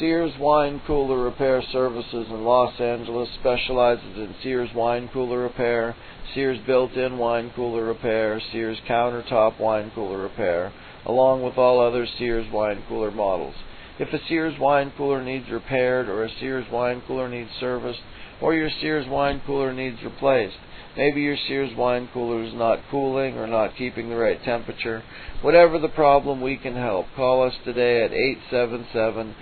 Sears Wine Cooler Repair Services in Los Angeles specializes in Sears wine cooler repair, Sears built-in wine cooler repair, Sears countertop wine cooler repair, along with all other Sears wine cooler models. If a Sears wine cooler needs repaired, or a Sears wine cooler needs serviced, or your Sears wine cooler needs replaced, maybe your Sears wine cooler is not cooling or not keeping the right temperature, whatever the problem, we can help. Call us today at 877-309-7770.